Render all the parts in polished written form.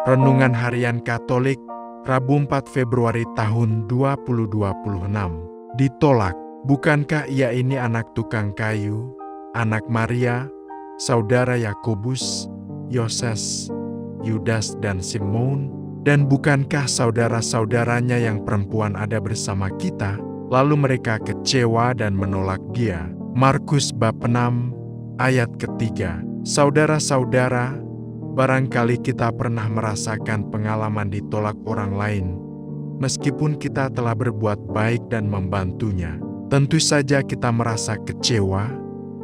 Renungan Harian Katolik, Rabu 4 Februari tahun 2026. Ditolak, bukankah ia ini anak tukang kayu, anak Maria, saudara Yakobus, Yoses, Yudas dan Simon, dan bukankah saudara-saudaranya yang perempuan ada bersama kita? Lalu mereka kecewa dan menolak dia. Markus bab 6 ayat ketiga. Saudara-saudara, barangkali kita pernah merasakan pengalaman ditolak orang lain, meskipun kita telah berbuat baik dan membantunya. Tentu saja kita merasa kecewa,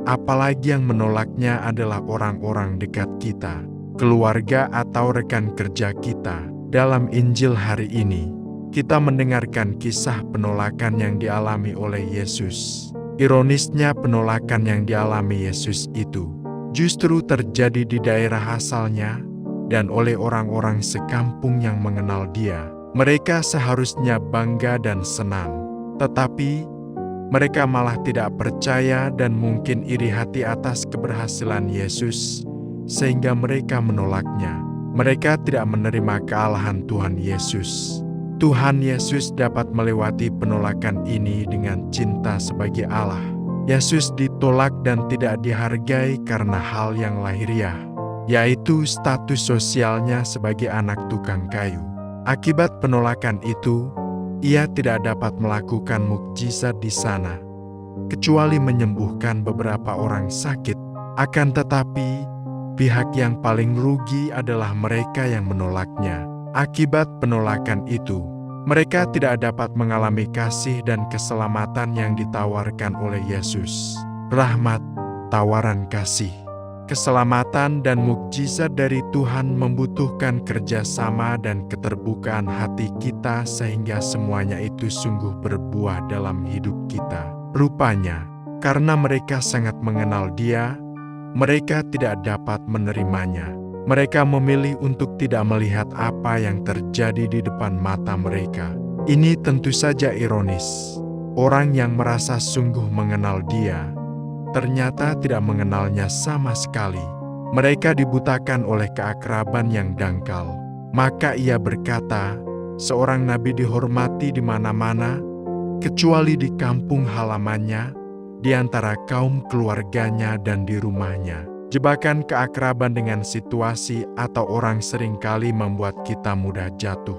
apalagi yang menolaknya adalah orang-orang dekat kita, keluarga atau rekan kerja kita. Dalam Injil hari ini, kita mendengarkan kisah penolakan yang dialami oleh Yesus. Ironisnya, penolakan yang dialami Yesus itu justru terjadi di daerah asalnya dan oleh orang-orang sekampung yang mengenal dia. Mereka seharusnya bangga dan senang, tetapi mereka malah tidak percaya dan mungkin iri hati atas keberhasilan Yesus, sehingga mereka menolaknya. Mereka tidak menerima kealahan Tuhan Yesus. Tuhan Yesus dapat melewati penolakan ini dengan cinta sebagai Allah. Yesus ditolak dan tidak dihargai karena hal yang lahiriah, yaitu status sosialnya sebagai anak tukang kayu. Akibat penolakan itu, ia tidak dapat melakukan mukjizat di sana, kecuali menyembuhkan beberapa orang sakit. Akan tetapi, pihak yang paling rugi adalah mereka yang menolaknya. Akibat penolakan itu, mereka tidak dapat mengalami kasih dan keselamatan yang ditawarkan oleh Yesus. Rahmat, tawaran kasih, keselamatan dan mukjizat dari Tuhan membutuhkan kerjasama dan keterbukaan hati kita sehingga semuanya itu sungguh berbuah dalam hidup kita. Rupanya, karena mereka sangat mengenal Dia, mereka tidak dapat menerimanya. Mereka memilih untuk tidak melihat apa yang terjadi di depan mata mereka. Ini tentu saja ironis. Orang yang merasa sungguh mengenal Dia, ternyata tidak mengenalnya sama sekali. Mereka dibutakan oleh keakraban yang dangkal. Maka ia berkata, seorang nabi dihormati di mana-mana, kecuali di kampung halamannya, di antara kaum keluarganya dan di rumahnya. Jebakan keakraban dengan situasi atau orang seringkali membuat kita mudah jatuh.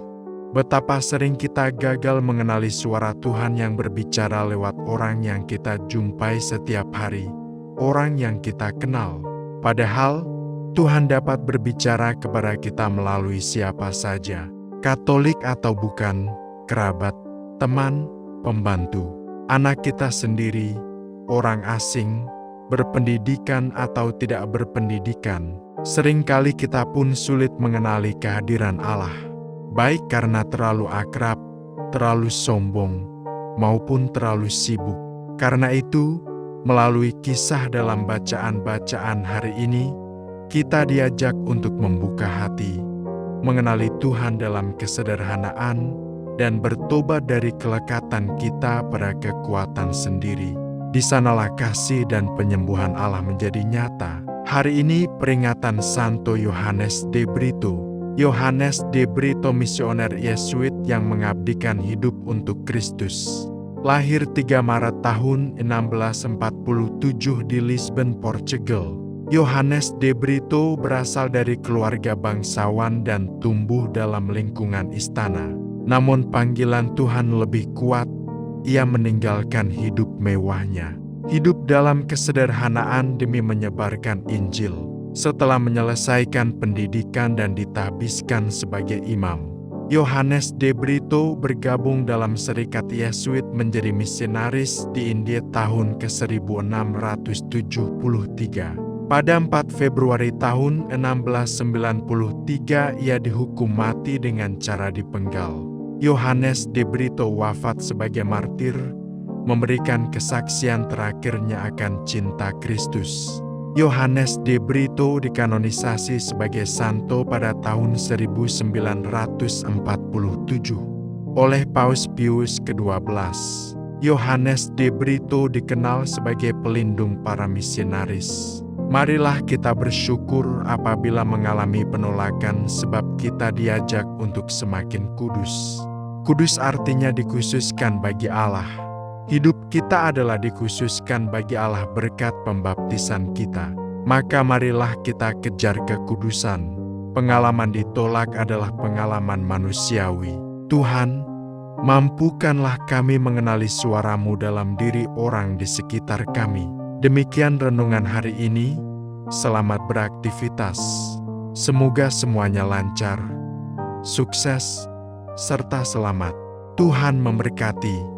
Betapa sering kita gagal mengenali suara Tuhan yang berbicara lewat orang yang kita jumpai setiap hari, orang yang kita kenal. Padahal, Tuhan dapat berbicara kepada kita melalui siapa saja, Katolik atau bukan, kerabat, teman, pembantu, anak kita sendiri, orang asing, berpendidikan atau tidak berpendidikan. Seringkali kita pun sulit mengenali kehadiran Allah, baik karena terlalu akrab, terlalu sombong, maupun terlalu sibuk. Karena itu, melalui kisah dalam bacaan-bacaan hari ini, kita diajak untuk membuka hati, mengenali Tuhan dalam kesederhanaan, dan bertobat dari kelekatan kita pada kekuatan sendiri. Di sanalah kasih dan penyembuhan Allah menjadi nyata. Hari ini peringatan Santo Yohanes de Brito. Yohanes de Brito, misioner Yesuit yang mengabdikan hidup untuk Kristus. Lahir 3 Maret tahun 1647 di Lisbon, Portugal. Yohanes de Brito berasal dari keluarga bangsawan dan tumbuh dalam lingkungan istana. Namun panggilan Tuhan lebih kuat. Ia meninggalkan hidup mewahnya, hidup dalam kesederhanaan demi menyebarkan Injil. Setelah menyelesaikan pendidikan dan ditahbiskan sebagai imam, Yohanes de Brito bergabung dalam Serikat Yesuit menjadi misionaris di India tahun ke-1673. Pada 4 Februari tahun 1693 ia dihukum mati dengan cara dipenggal. Yohanes de Brito wafat sebagai martir, memberikan kesaksian terakhirnya akan cinta Kristus. Yohanes de Brito dikanonisasi sebagai santo pada tahun 1947 oleh Paus Pius ke-12. Yohanes de Brito dikenal sebagai pelindung para misionaris. Marilah kita bersyukur apabila mengalami penolakan sebab kita diajak untuk semakin kudus. Kudus artinya dikhususkan bagi Allah. Hidup kita adalah dikhususkan bagi Allah berkat pembaptisan kita. Maka marilah kita kejar kekudusan. Pengalaman ditolak adalah pengalaman manusiawi. Tuhan, mampukanlah kami mengenali suara-Mu dalam diri orang di sekitar kami. Demikian renungan hari ini. Selamat beraktivitas. Semoga semuanya lancar, sukses, serta selamat. Tuhan memberkati.